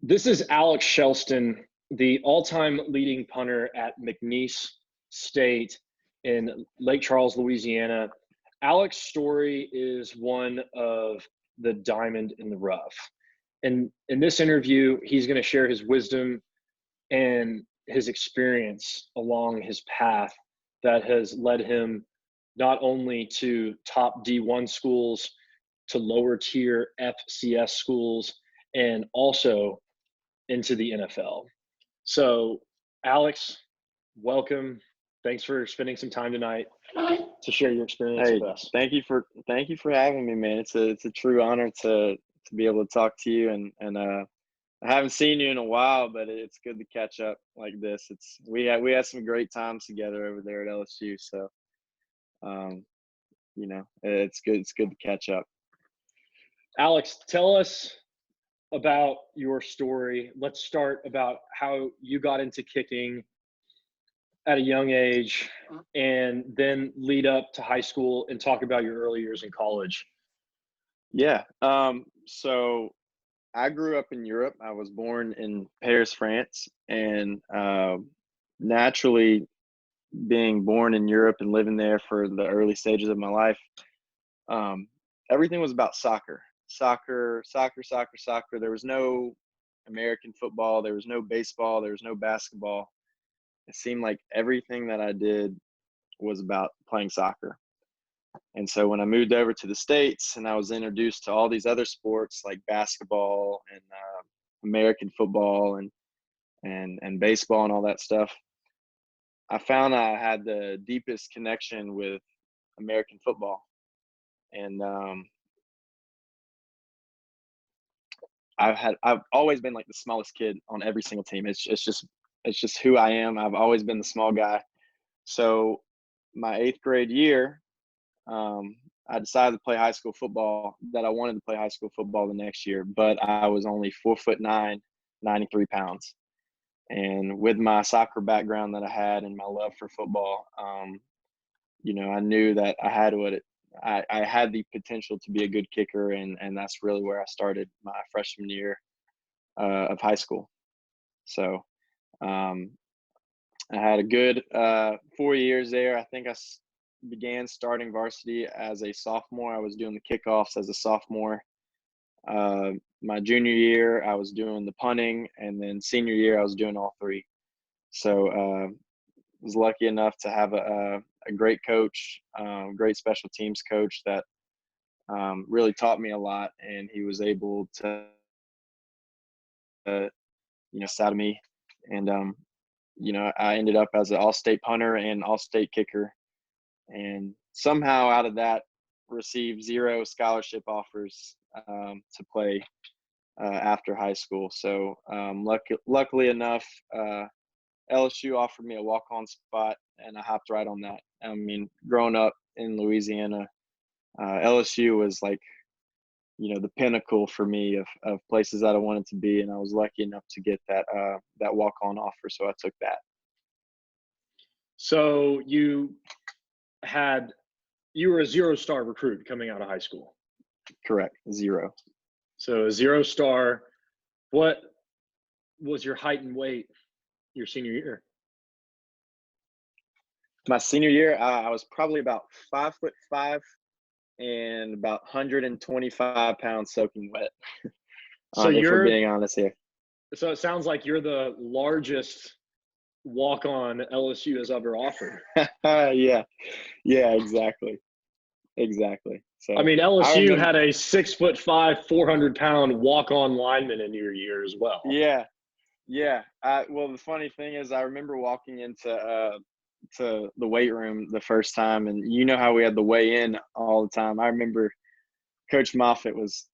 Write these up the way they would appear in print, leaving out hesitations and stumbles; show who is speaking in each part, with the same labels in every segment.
Speaker 1: This is Alex Kjellsten, the all-time leading punter at McNeese State in Lake Charles, Louisiana. Alex's story is one of the diamond in the rough. And in this interview, he's going to share his wisdom and his experience along his path that has led him not only to top D1 schools, to lower tier FCS schools, and also into the NFL. So, Alex, welcome. Thanks for spending some time tonight to share your experience
Speaker 2: Hey,
Speaker 1: with us.
Speaker 2: thank you for having me, man. It's a true honor to be able to talk to you and I haven't seen you in a while, but it's good to catch up like this. We had some great times together over there at LSU, so it's good to catch up.
Speaker 1: Alex, tell us about your story. Let's start about how you got into kicking at a young age and then lead up to high school and talk about your early years in college.
Speaker 2: Yeah. So I grew up in Europe. I was born in Paris, France, and naturally, being born in Europe and living there for the early stages of my life, everything was about soccer. Soccer. There was no American football. There was no baseball. There was no basketball. It seemed like everything that I did was about playing soccer. And so when I moved over to the States and I was introduced to all these other sports like basketball and American football and baseball and all that stuff, I found I had the deepest connection with American football. And I've always been like the smallest kid on every single team. It's just who I am. I've always been the small guy. So my 8th grade year, I decided to play high school football, that I wanted to play high school football the ne'xt year, but I was only 4'9", 93 pounds. And with my soccer background that I had and my love for football, I knew that I had the potential to be a good kicker, and that's really where I started my freshman year of high school. So I had a good 4 years there. I think I began starting varsity as a sophomore. I was doing the kickoffs as a sophomore. My junior year, I was doing the punting, and then senior year, I was doing all three. So was lucky enough to have a great coach, great special teams coach that really taught me a lot, and he was able to, out of me. And, I ended up as an all-state punter and all-state kicker, and somehow out of that received 0 scholarship offers to play after high school. So luckily enough, LSU offered me a walk-on spot, and I hopped right on that. I mean, growing up in Louisiana, LSU was like, the pinnacle for me of places that I wanted to be, and I was lucky enough to get that walk-on offer, so I took that.
Speaker 1: So you were a 0-star recruit coming out of high school.
Speaker 2: Correct, 0.
Speaker 1: So a 0-star. What was your height and weight your senior year?
Speaker 2: My senior year, I was probably about 5'5" and about 125 pounds soaking wet.
Speaker 1: So
Speaker 2: if we're being honest here.
Speaker 1: So it sounds like you're the largest walk-on LSU has ever offered.
Speaker 2: Yeah, exactly. So
Speaker 1: I mean, LSU had a 6'5", 400-pound walk-on lineman in your year as well.
Speaker 2: Yeah. Well, the funny thing is, I remember walking into to the weight room the first time, and you know how we had the weigh in all the time. I remember Coach Moffitt was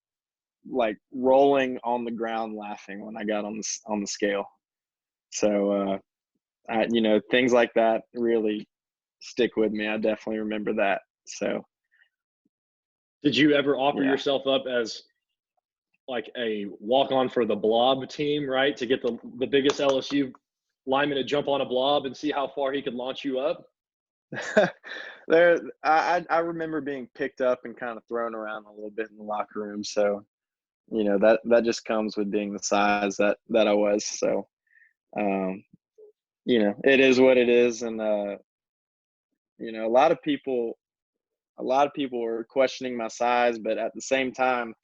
Speaker 2: like rolling on the ground laughing when I got on the scale. So things like that really stick with me. I definitely remember that. So
Speaker 1: did you ever offer yourself up as like a walk-on for the blob team, right, to get the biggest LSU lineman to jump on a blob and see how far he could launch you up?
Speaker 2: I remember being picked up and kind of thrown around a little bit in the locker room. So that just comes with being the size that I was. So, it is what it is. And, a lot of people were questioning my size, but at the same time,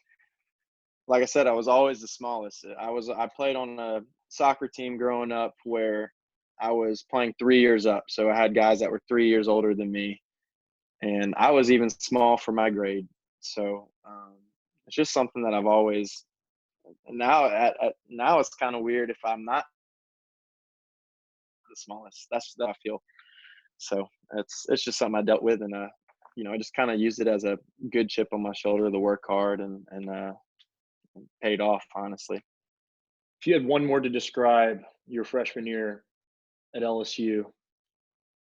Speaker 2: like I said, I was always the smallest. I played on a soccer team growing up where I was playing 3 years up. So I had guys that were 3 years older than me, and I was even small for my grade. So it's just something that I've always. And now it's kind of weird if I'm not the smallest. That's that I feel. So it's just something I dealt with, and I just kind of used it as a good chip on my shoulder to work hard, and paid off, honestly.
Speaker 1: If you had one word to describe your freshman year at LSU,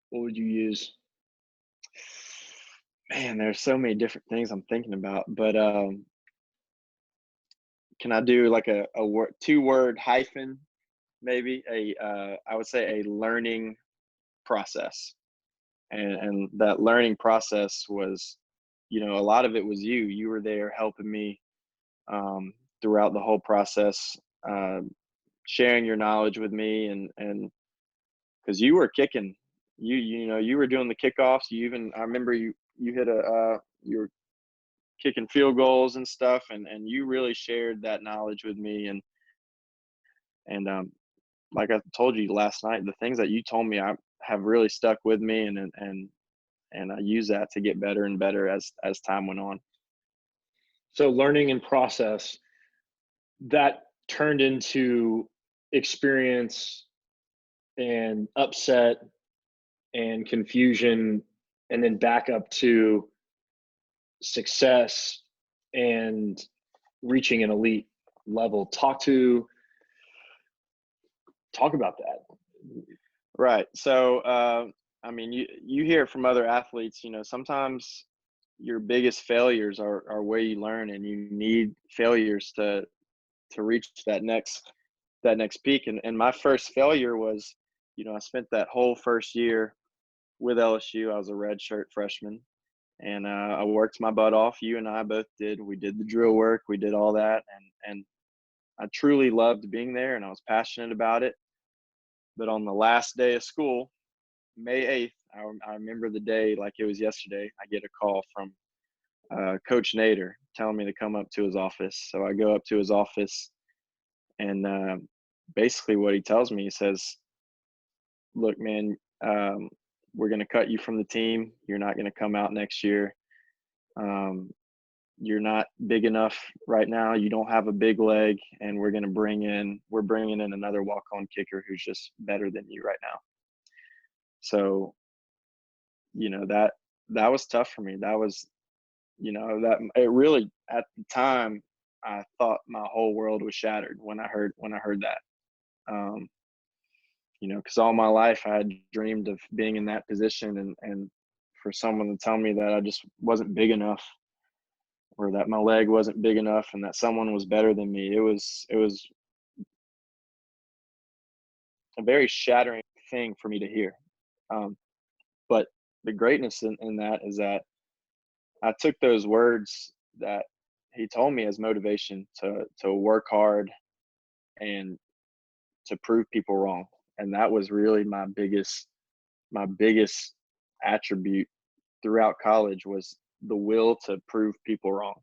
Speaker 1: what would you use?
Speaker 2: Man, there's so many different things I'm thinking about, but can I do like a word, 2-word hyphen, maybe? I would say a learning process, and that learning process was, a lot of it was you. You were there helping me throughout the whole process, sharing your knowledge with me, and because you were kicking, you were doing the kickoffs. I remember you hit you were kicking field goals and stuff, and you really shared that knowledge with me, and like I told you last night, the things that you told me have really stuck with me, and I use that to get better and better as time went on.
Speaker 1: So learning and process that turned into experience and upset and confusion, and then back up to success and reaching an elite level. Talk about that.
Speaker 2: Right. So, I mean, you hear it from other athletes. Sometimes your biggest failures are where you learn, and you need failures to reach that next peak. And my first failure was, I spent that whole first year with LSU. I was a redshirt freshman, and I worked my butt off. You and I both did. We did the drill work. We did all that, and I truly loved being there, and I was passionate about it. But on the last day of school, May 8th, I remember the day like it was yesterday. I get a call from Coach Nader telling me to come up to his office. So I go up to his office, and basically what he tells me, he says, "Look, man, we're going to cut you from the team. You're not going to come out next year. You're not big enough right now. You don't have a big leg, and we're bringing in another walk-on kicker who's just better than you right now." So, that was tough for me. That was, that it really, at the time, I thought my whole world was shattered when I heard that. Because all my life I had dreamed of being in that position, and for someone to tell me that I just wasn't big enough, or that my leg wasn't big enough, and that someone was better than me, it was a very shattering thing for me to hear. But the greatness in that is that I took those words that he told me as motivation to work hard and to prove people wrong. And that was really my biggest attribute throughout college, was the will to prove people wrong.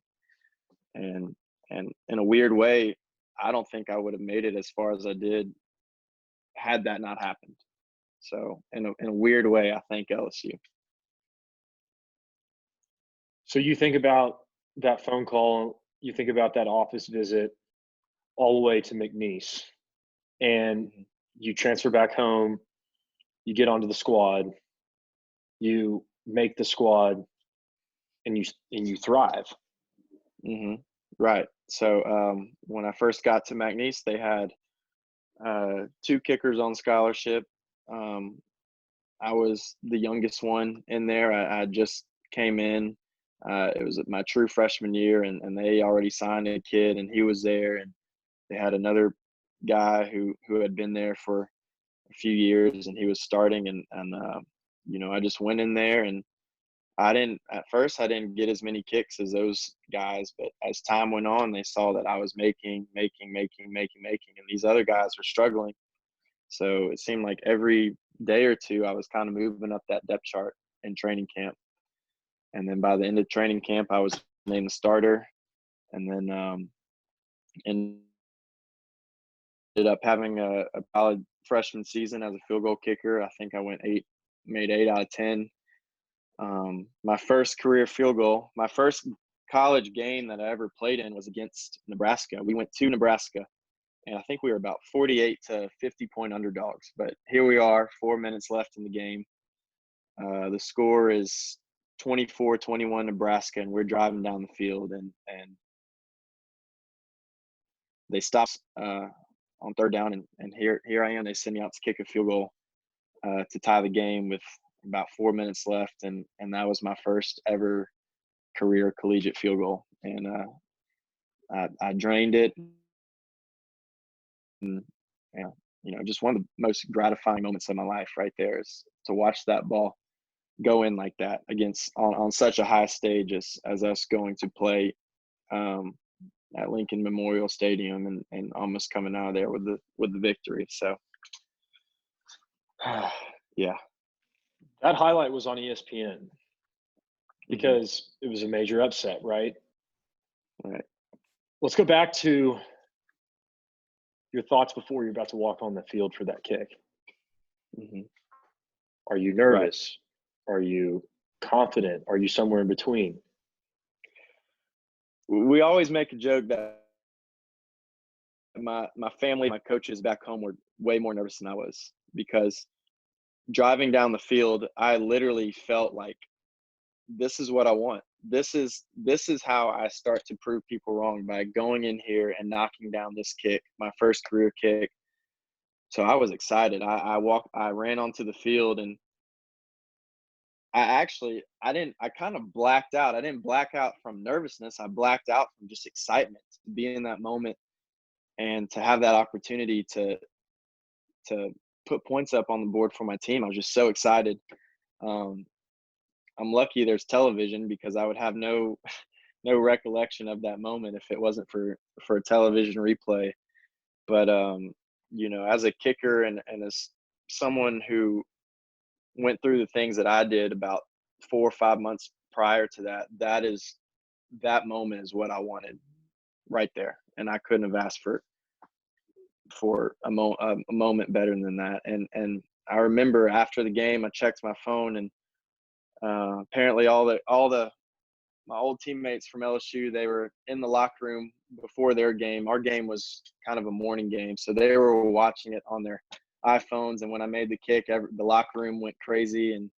Speaker 2: And in a weird way, I don't think I would have made it as far as I did had that not happened. So in a weird way, I thank LSU.
Speaker 1: So you think about that phone call, you think about that office visit all the way to McNeese, and you transfer back home, you get onto the squad, you make the squad, and you thrive.
Speaker 2: Mm-hmm. Right. So when I first got to McNeese, they had 2 kickers on scholarship. I was the youngest one in there. I just came in. It was my true freshman year, and they already signed a kid, and he was there. And they had another guy who had been there for a few years, and he was starting. And I just went in there, and At first, I didn't get as many kicks as those guys, but as time went on, they saw that I was making, and these other guys were struggling. So it seemed like every day or two, I was kind of moving up that depth chart in training camp. And then by the end of training camp, I was named the starter, and then ended up having a solid freshman season as a field goal kicker. I think I made 8 out of 10. My first career field goal, my first college game that I ever played in was against Nebraska. We went to Nebraska, and I think we were about 48 to 50-point underdogs. But here we are, 4 minutes left in the game. The score is 24-21 Nebraska, and we're driving down the field, and they stop on third down, and here I am. They send me out to kick a field goal to tie the game with about 4 minutes left, and that was my first ever career collegiate field goal, and I drained it, and just one of the most gratifying moments of my life right there is to watch that ball go in like that against on such a high stage as us going to play at Lincoln Memorial Stadium and almost coming out of there with the victory. So yeah.
Speaker 1: That highlight was on ESPN because it was a major upset, right?
Speaker 2: Right.
Speaker 1: Let's go back to your thoughts before you're about to walk on the field for that kick.
Speaker 2: Mm-hmm.
Speaker 1: Are you nervous? Right. Are you confident? Are you somewhere in between?
Speaker 2: We always make a joke that my family, my coaches back home were way more nervous than I was, because driving down the field, I literally felt like this is what I want. This is how I start to prove people wrong, by going in here and knocking down this kick, my first career kick. So I was excited. I ran onto the field, and I kind of blacked out. I didn't black out from nervousness. I blacked out from just excitement to be in that moment and to have that opportunity to put points up on the board for my team. I was just so excited. I'm lucky there's television, because I would have no recollection of that moment if it wasn't for a television replay. But as a kicker and as someone who went through the things that I did about 4 or 5 months prior to that, that moment is what I wanted right there, and I couldn't have asked for a moment better than that. And I remember after the game, I checked my phone, and apparently all my old teammates from LSU, they were in the locker room before their game. Our game was kind of a morning game, so they were watching it on their iPhones. And when I made the kick, the locker room went crazy, and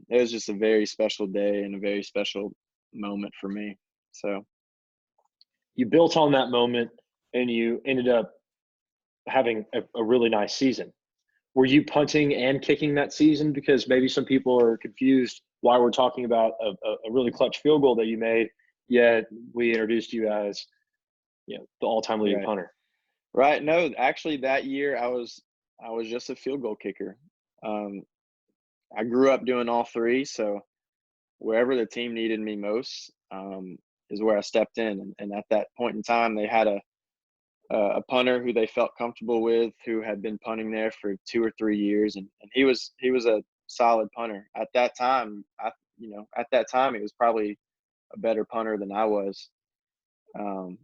Speaker 2: it was just a very special day and a very special moment for me. So
Speaker 1: you built on that moment, and you ended up having a really nice season. Were you punting and kicking that season? Because maybe some people are confused why we're talking about a really clutch field goal that you made, yet we introduced you as the all-time leading punter.
Speaker 2: Right. No, actually that year I was just a field goal kicker. I grew up doing all three, so wherever the team needed me most is where I stepped in. And at that point in time, they had a punter who they felt comfortable with, who had been punting there for 2 or 3 years, and he was a solid punter. At that time, he was probably a better punter than I was. And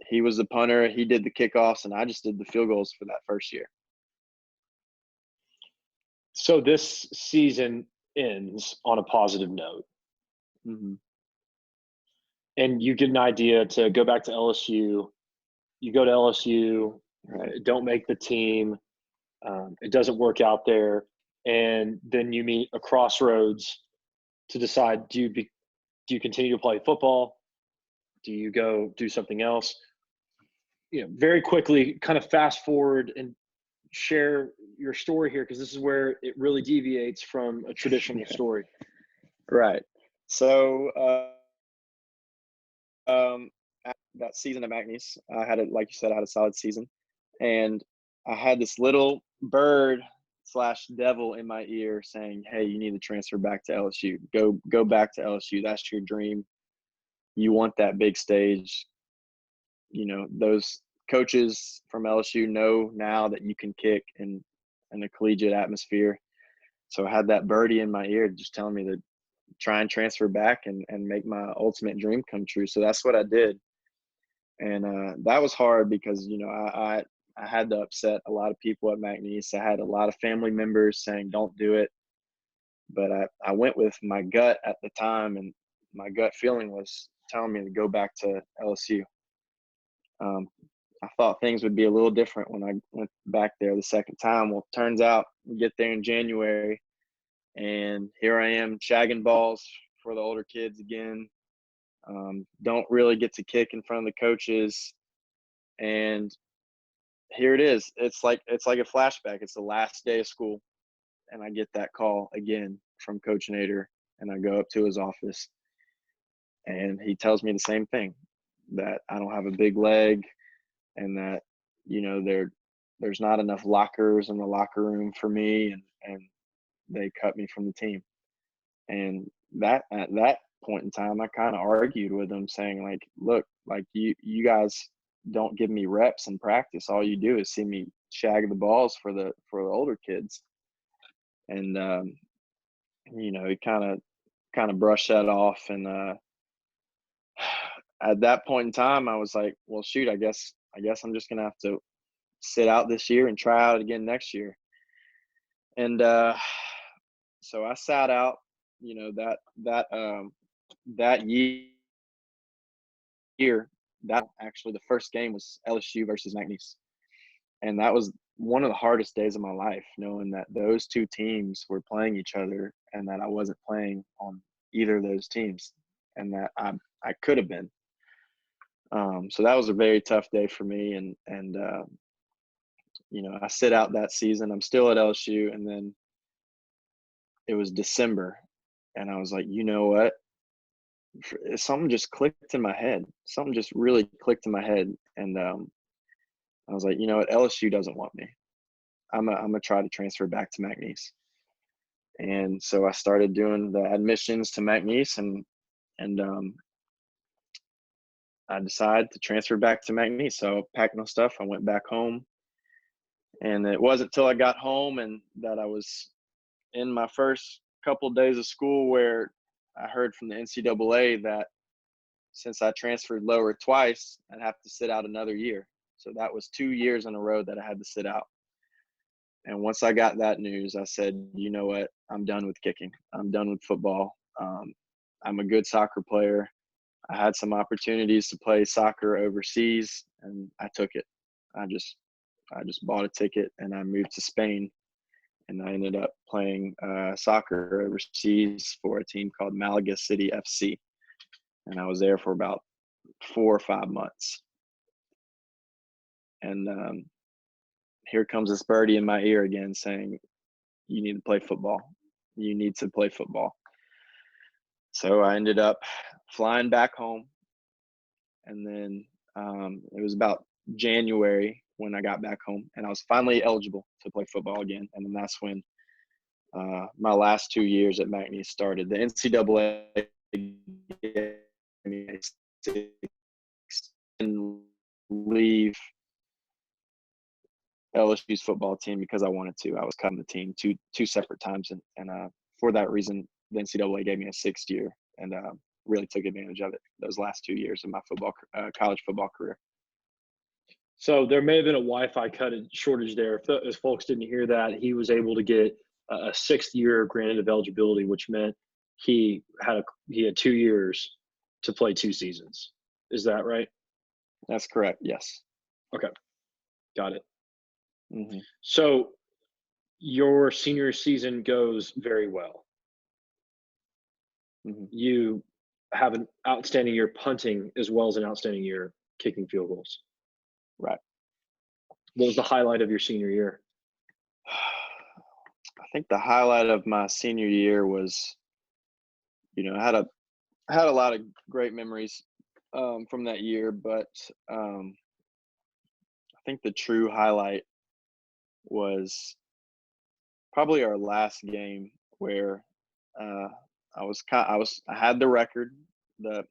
Speaker 2: he was the punter, he did the kickoffs, and I just did the field goals for that first year.
Speaker 1: So this season ends on a positive note.
Speaker 2: Mm-hmm.
Speaker 1: And you get an idea to go back to LSU. You go to LSU, don't make the team. It doesn't work out there. And then you meet a crossroads to decide, do you continue to play football? Do you go do something else? Very quickly, kind of fast forward and share your story here, because this is where it really deviates from a traditional story.
Speaker 2: Right. So that season at McNeese, like you said, I had a solid season, and I had this little bird / devil in my ear saying, hey, you need to transfer back to LSU. Go back to LSU. That's your dream. You want that big stage. You know, those coaches from LSU know now that you can kick in a collegiate atmosphere. So I had that birdie in my ear just telling me to try and transfer back and make my ultimate dream come true. So that's what I did. And that was hard because, you know, I had to upset a lot of people at McNeese. I had a lot of family members saying, don't do it. But I went with my gut at the time, and my gut feeling was telling me to go back to LSU. I thought things would be a little different when I went back there the second time. Well, it turns out we get there in January, and here I am shagging balls for the older kids again. Don't really get to kick in front of the coaches. And here it is. It's like a flashback. It's the last day of school, and I get that call again from Coach Nader, and I go up to his office, and he tells me the same thing, that I don't have a big leg, and that, you know, there's not enough lockers in the locker room for me, and they cut me from the team. And that at that point in time, I kind of argued with him, saying, like, look, like, you guys don't give me reps in practice. All you do is see me shag the balls for the older kids. And you know, he kind of brushed that off. And at that point in time, I was like, well, shoot, I guess I'm just gonna have to sit out this year and try out again next year. And so I sat out, you know, that year. That actually, the first game was LSU versus McNeese, and that was one of the hardest days of my life, knowing that those two teams were playing each other and that I wasn't playing on either of those teams, and that I could have been. So that was a very tough day for me, and you know, I sit out that season. I'm still at LSU, and then it was December, and I was like, you know what? Something just clicked in my head. Something just really clicked in my head, and I was like, you know what? LSU doesn't want me. I'm gonna try to transfer back to McNeese. And so I started doing the admissions to McNeese, and I decided to transfer back to McNeese. So I packed my stuff. I went back home, and it wasn't until I got home and that I was in my first couple of days of school where I heard from the NCAA that since I transferred lower twice, I'd have to sit out another year. So that was 2 years in a row that I had to sit out. And once I got that news, I said, you know what? I'm done with kicking. I'm done with football. I'm a good soccer player. I had some opportunities to play soccer overseas, and I took it. I just bought a ticket, and I moved to Spain, and I ended up playing soccer overseas for a team called Malaga City FC, and I was there for about 4 or 5 months. And here comes this birdie in my ear again saying, you need to play football. You need to play football. So I ended up flying back home. And then it was about January when I got back home, and I was finally eligible to play football again. And then that's when my last 2 years at McNeese started. The NCAA gave me a 6 and leave LSU's football team because I wanted to. I was cutting the team two separate times, and for that reason, the NCAA gave me a 6th year, and really took advantage of it those last 2 years of my college football career.
Speaker 1: So there may have been a Wi-Fi shortage there. If folks didn't hear that, he was able to get a 6th year granted of eligibility, which meant he had 2 years to play 2 seasons. Is that right?
Speaker 2: That's correct. Yes.
Speaker 1: Okay, got it.
Speaker 2: Mm-hmm.
Speaker 1: So your senior season goes very well.
Speaker 2: Mm-hmm.
Speaker 1: You have an outstanding year punting as well as an outstanding year kicking field goals.
Speaker 2: Right.
Speaker 1: What was the highlight of your senior year?
Speaker 2: I think the highlight of my senior year was, you know, I had a lot of great memories from that year, but I think the true highlight was probably our last game where I had the record.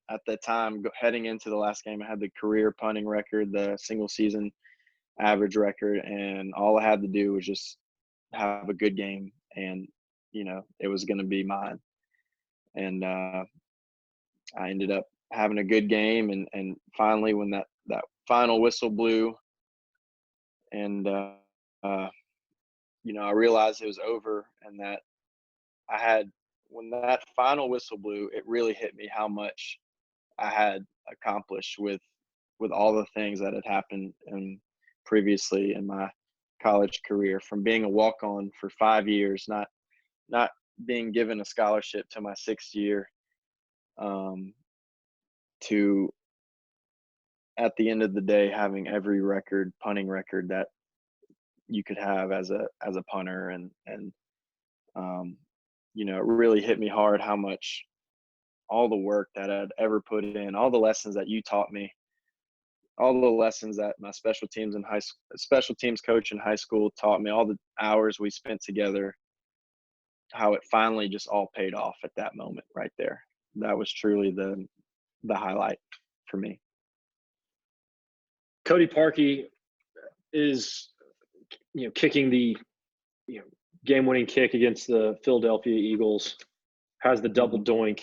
Speaker 2: At that time, heading into the last game, I had the career punting record, the single season average record, and all I had to do was just have a good game, and it was going to be mine. And I ended up having a good game, and finally, when that final whistle blew, and I realized it was over, and that when that final whistle blew, it really hit me how much I had accomplished with all the things that had happened previously in my college career, from being a walk-on for 5 years, not being given a scholarship to my 6th year, to at the end of the day having every punting record that you could have as a punter, and it really hit me hard how much all the work that I'd ever put in, all the lessons that you taught me, all the lessons that my special teams coach in high school taught me, all the hours we spent together, how it finally just all paid off at that moment right there. That was truly the highlight for me.
Speaker 1: Cody Parkey is, kicking the, game-winning kick against the Philadelphia Eagles, has the double doink,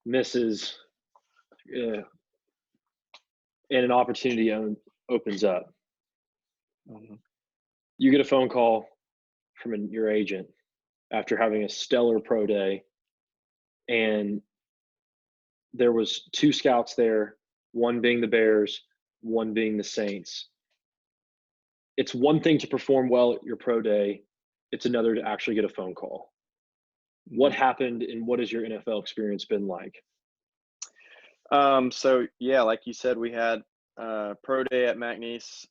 Speaker 1: misses, and an opportunity opens up. You get a phone call from your agent after having a stellar pro day, and there was 2 scouts there, one being the Bears, one being the Saints. It's one thing to perform well at your pro day. It's another to actually get a phone call. What happened, and what has your NFL experience been like?
Speaker 2: So yeah, like you said, we had pro day at McNeese.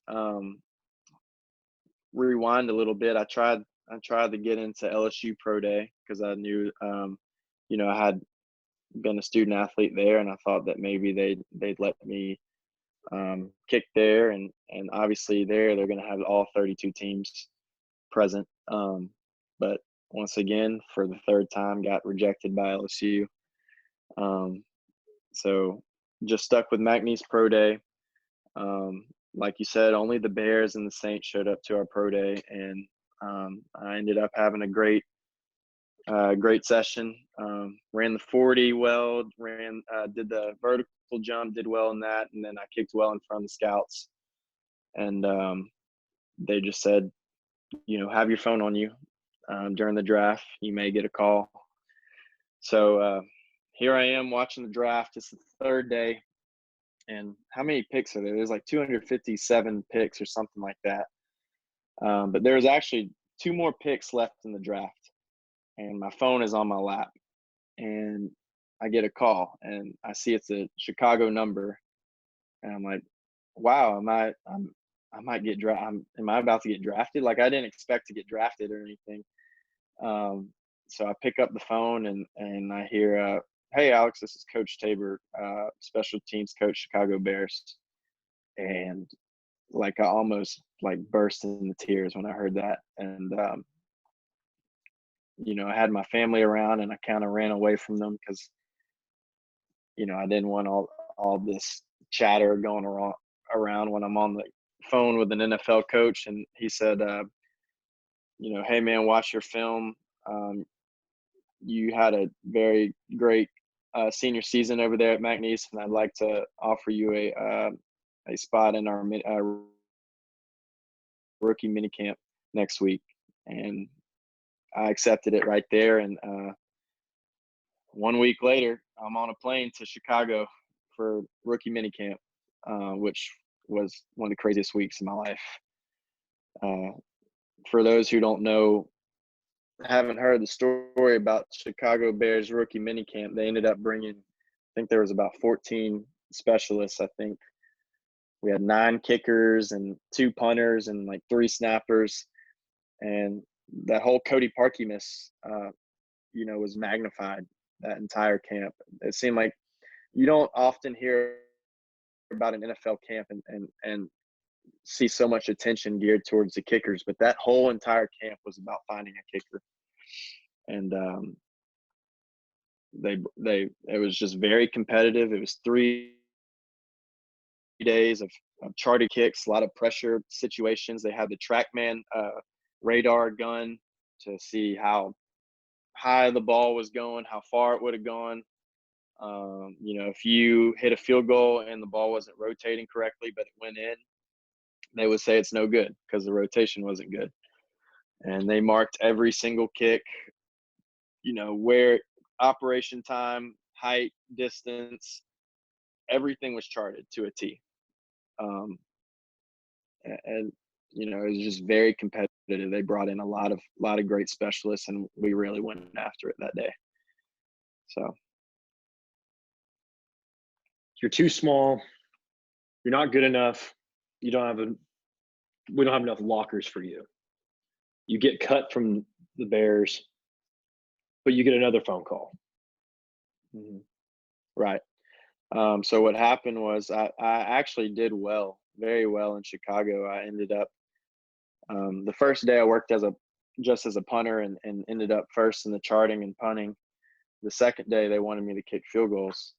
Speaker 2: Rewind a little bit. I tried to get into LSU pro day because I knew, I had been a student athlete there, and I thought that maybe they'd let me kick there, and obviously they're going to have all 32 teams present. But once again, for the 3rd time, got rejected by LSU. So just stuck with McNeese pro day. Like you said, only the Bears and the Saints showed up to our pro day, and I ended up having a great session. Ran the 40 well, did the vertical jump, did well in that, and then I kicked well in front of the scouts. And they just said, have your phone on you during the draft. You may get a call. So here I am watching the draft. It's the 3rd day. And how many picks are there? There's like 257 picks or something like that. But there's actually 2 more picks left in the draft. And my phone is on my lap. And I get a call, and I see it's a Chicago number. And I'm like, wow, am I about to get drafted? Like, I didn't expect to get drafted or anything. So I pick up the phone, and I hear, hey, Alex, this is Coach Tabor, special teams coach, Chicago Bears. And like, I almost like burst into tears when I heard that. And, I had my family around, and I kind of ran away from them because, I didn't want all this chatter going around when I'm on the phone with an NFL coach. And he said, hey man, watch your film. You had a very great senior season over there at McNeese, and I'd like to offer you a spot in our rookie minicamp next week. And I accepted it right there. And 1 week later, I'm on a plane to Chicago for rookie minicamp, which was one of the craziest weeks of my life. For those who don't know, haven't heard the story about Chicago Bears rookie minicamp, they ended up bringing, I think there was about 14 specialists. I think we had 9 kickers and 2 punters and like 3 snappers. And that whole Cody Parkey miss, was magnified that entire camp. It seemed like you don't often hear about an NFL camp and see so much attention geared towards the kickers, but that whole entire camp was about finding a kicker. And it was just very competitive. It was 3 days of charted kicks, a lot of pressure situations. They had the TrackMan radar gun to see how high the ball was going, how far it would have gone. If you hit a field goal and the ball wasn't rotating correctly, but it went in, they would say it's no good because the rotation wasn't good. And they marked every single kick, where operation time, height, distance, everything was charted to a T. And it was just very competitive. They brought in a lot of great specialists, and we really went after it that day. So
Speaker 1: You're too small. You're not good enough. We don't have enough lockers for you. You get cut from the Bears, but you get another phone call.
Speaker 2: Mm-hmm. Right. So what happened was I actually did very well in Chicago. I ended up the first day I worked just as a punter and ended up first in the charting and punting. The second day they wanted me to kick field goals,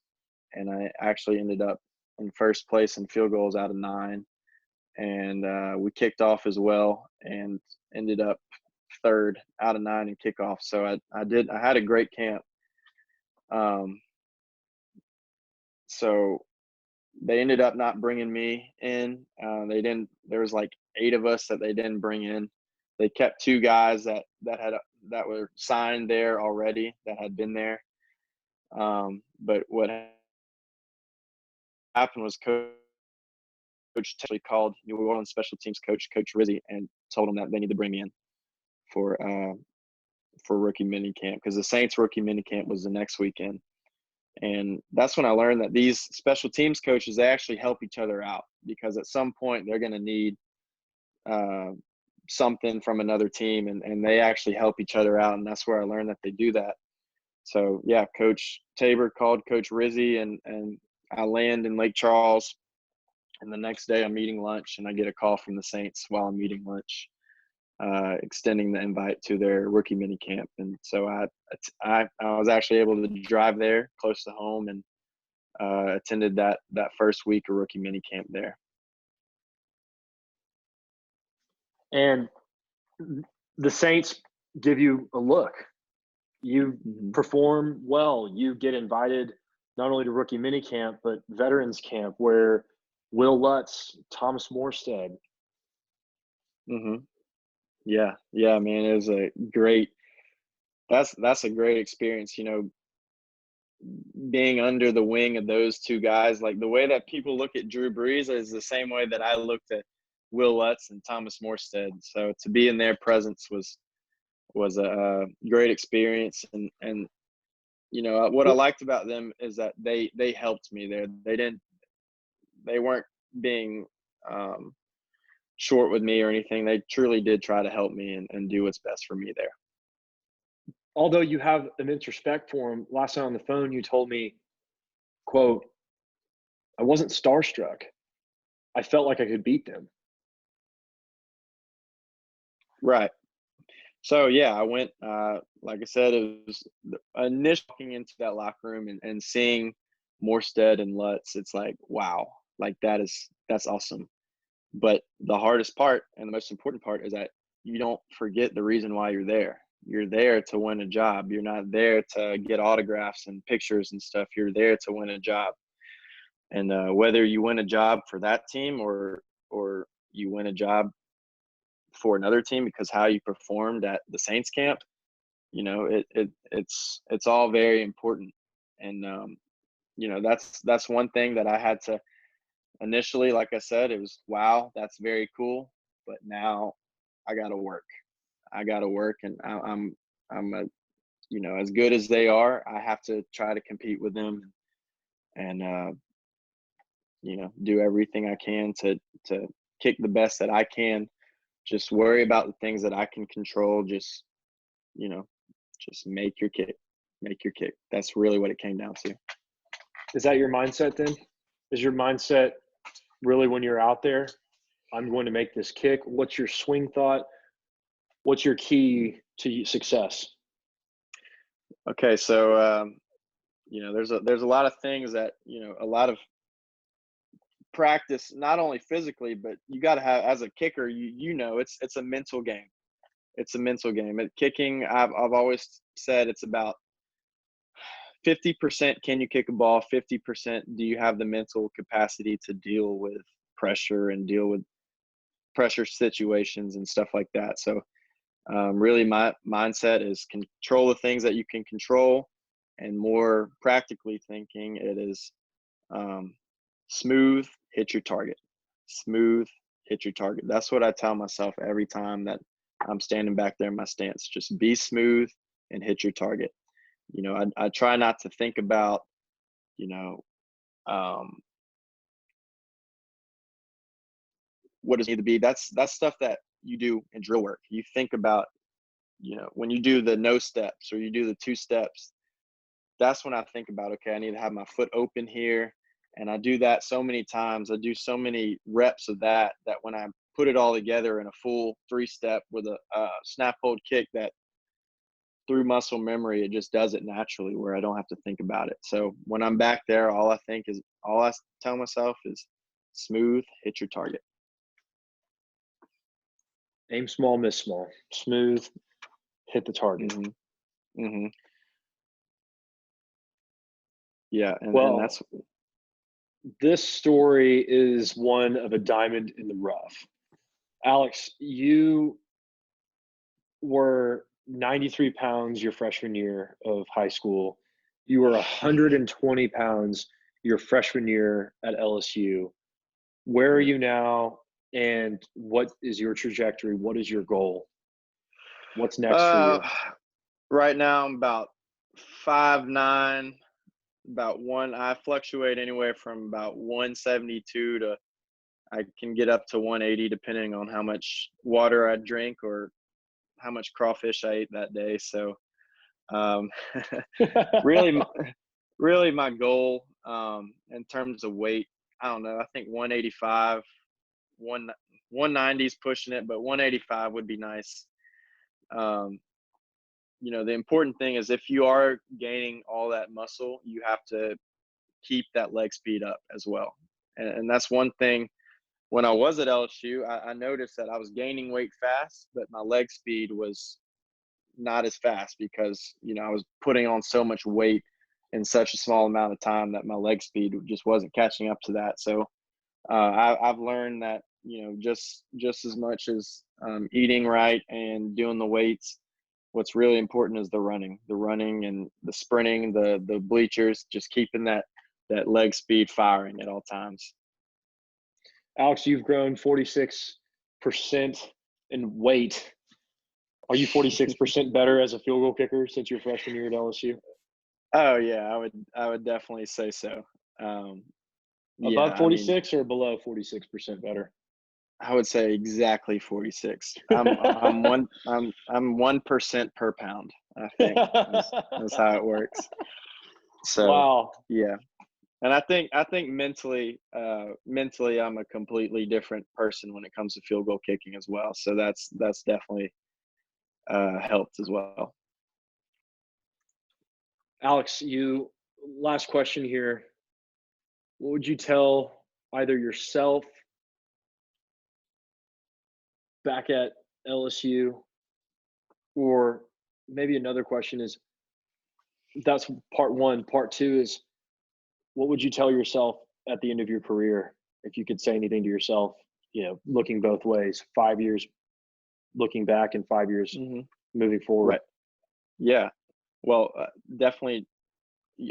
Speaker 2: and I actually ended up in first place in field goals out of 9. And we kicked off as well and ended up third out of 9 in kickoff. So I had a great camp. So they ended up not bringing me in. There was like 8 of us that they didn't bring in. They kept 2 guys that were signed there already, that had been there. But what happened was Coach actually called New Orleans special teams coach Rizzi, and told him that they need to bring me in for rookie minicamp, because the Saints rookie minicamp was the next weekend. And that's when I learned that these special teams coaches, they actually help each other out, because at some point they're going to need something from another team, and they actually help each other out. And that's where I learned that they do that. So yeah, Coach Tabor called Coach Rizzi, and I land in Lake Charles, and the next day I'm eating lunch and I get a call from the Saints while I'm eating lunch, extending the invite to their rookie mini camp. And so I was actually able to drive there close to home, and attended that first week of rookie mini camp there.
Speaker 1: And the Saints give you a look. You perform well. You get invited not only to rookie mini camp, but veterans camp, where Will Lutz, Thomas Morstead.
Speaker 2: Mm-hmm. Yeah, man, it was a great. That's a great experience, being under the wing of those 2 guys. Like, the way that people look at Drew Brees is the same way that I looked at Will Lutz and Thomas Morstead. So to be in their presence was a great experience. And what I liked about them is that they helped me there. They weren't being short with me or anything. They truly did try to help me and do what's best for me there.
Speaker 1: Although you have immense respect for him, last night on the phone you told me, quote, "I wasn't starstruck. I felt like I could beat them."
Speaker 2: Right. So yeah, I went, like I said, it was initially walking into that locker room and seeing Morstead and Lutz. It's like, wow, like that's awesome. But the hardest part and the most important part is that you don't forget the reason why you're there. You're there to win a job. You're not there to get autographs and pictures and stuff. You're there to win a job. And whether you win a job for that team or you win a job for another team because how you performed at the Saints camp, it's all very important. And that's one thing that I had to initially, like I said, it was, wow, that's very cool, but now I got to work. And I'm as good as they are, I have to try to compete with them, and do everything I can to kick the best that I can. Just worry about the things that I can control. Just make your kick. That's really what it came down to.
Speaker 1: Is that your mindset then? Is your mindset really, when you're out there, I'm going to make this kick? What's your swing thought? What's your key to success?
Speaker 2: Okay, so there's a lot of things that a lot of practice, not only physically, but you got to have as a kicker. It's a mental game. It's a mental game. At kicking, I've always said it's about 50% can you kick a ball, 50% do you have the mental capacity to deal with pressure and deal with pressure situations and stuff like that. So really my mindset is control the things that you can control, and more practically thinking, it is smooth, hit your target. Smooth, hit your target. That's what I tell myself every time that I'm standing back there in my stance. Just be smooth and hit your target. I try not to think about, what does it need to be. That's stuff that you do in drill work. You think about, when you do the no steps or you do the 2 steps, that's when I think about, okay, I need to have my foot open here. And I do that so many times. I do so many reps of that when I put it all together in a full 3-step with a snap hold kick, that through muscle memory, it just does it naturally where I don't have to think about it. So when I'm back there, all I tell myself is smooth, hit your target.
Speaker 1: Aim small, miss small. Smooth, hit the target.
Speaker 2: Mm-hmm. Mm-hmm. Yeah, and that's.
Speaker 1: This story is one of a diamond in the rough. Alex, you were 93 pounds your freshman year of high school. You were 120 pounds your freshman year at LSU. Where are you now, and what is your trajectory? What is your goal? What's next for you?
Speaker 2: Right now, I'm about 5'9", I fluctuate anywhere from about 172 to I can get up to 180 depending on how much water I drink or how much crawfish I ate that day. So really my goal in terms of weight, I don't know, I think 185, 190 is pushing it, but 185 would be nice. The important thing is, if you are gaining all that muscle, you have to keep that leg speed up as well. And that's one thing. When I was at LSU, I noticed that I was gaining weight fast, but my leg speed was not as fast because, I was putting on so much weight in such a small amount of time that my leg speed just wasn't catching up to that. So I've learned that, just as much as eating right and doing the weights, what's really important is the running and the sprinting, the bleachers, just keeping that leg speed firing at all times.
Speaker 1: Alex, you've grown 46% in weight. Are you 46% better as a field goal kicker since your freshman year at LSU?
Speaker 2: Oh yeah, I would definitely say so.
Speaker 1: Above 46 or below 46% better?
Speaker 2: I would say exactly 46. I'm 1% per pound, I think. That's how it works. So
Speaker 1: wow.
Speaker 2: Yeah. And I think mentally I'm a completely different person when it comes to field goal kicking as well. So that's definitely helped as well.
Speaker 1: Alex, last question here. What would you tell either yourself back at LSU, or maybe another question is, that's part one. Part two is, what would you tell yourself at the end of your career, if you could say anything to yourself, looking both ways, 5 years looking back and 5 years moving forward?
Speaker 2: Right. Yeah. Well, definitely.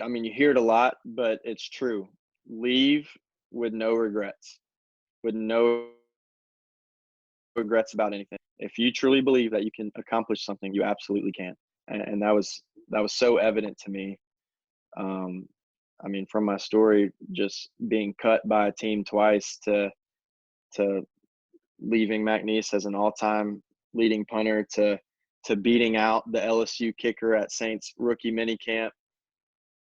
Speaker 2: I mean, you hear it a lot, but it's true. Leave with no regrets. With no regrets about anything. If you truly believe that you can accomplish something, you absolutely can. And that was so evident to me. I mean, from my story, just being cut by a team twice to leaving McNeese as an all-time leading punter to beating out the LSU kicker at Saints rookie minicamp,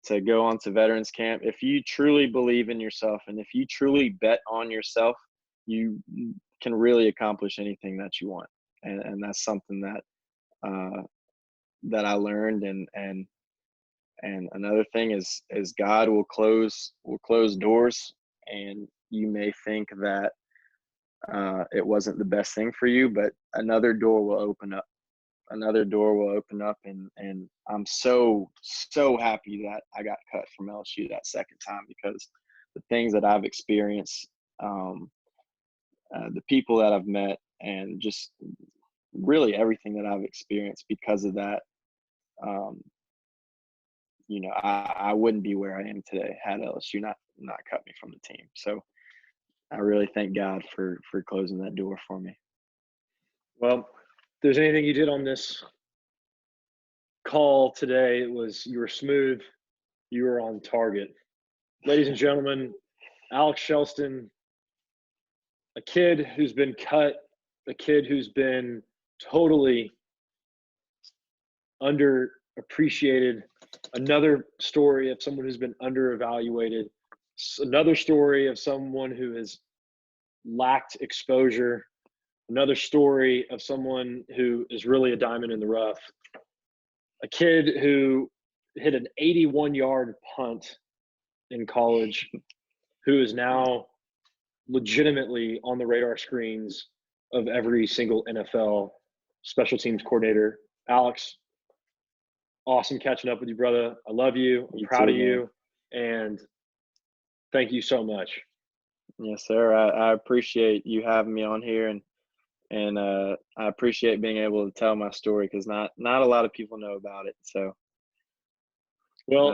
Speaker 2: to go on to veterans camp. If you truly believe in yourself and if you truly bet on yourself, you can really accomplish anything that you want. And that's something that that I learned. And another thing is God will close doors, and you may think that it wasn't the best thing for you, but another door will open up. And I'm so happy that I got cut from LSU that second time, because the things that I've experienced, the people that I've met, and just really everything that I've experienced because of that, I wouldn't be where I am today had LSU not cut me from the team. So I really thank God for closing that door for me.
Speaker 1: Well, if there's anything you did on this call today, it was you were smooth, you were on target. Ladies and gentlemen, Alex Kjellsten, a kid who's been cut, a kid who's been totally underappreciated, another story of someone who's been underevaluated, another story of someone who has lacked exposure, another story of someone who is really a diamond in the rough, a kid who hit an 81-yard punt in college, who is now legitimately on the radar screens of every single NFL special teams coordinator. Alex, awesome catching up with you, brother. I love you. I'm proud of you. And thank you so much.
Speaker 2: Yes, sir. I appreciate you having me on here, and I appreciate being able to tell my story, because not a lot of people know about it. So,
Speaker 1: well,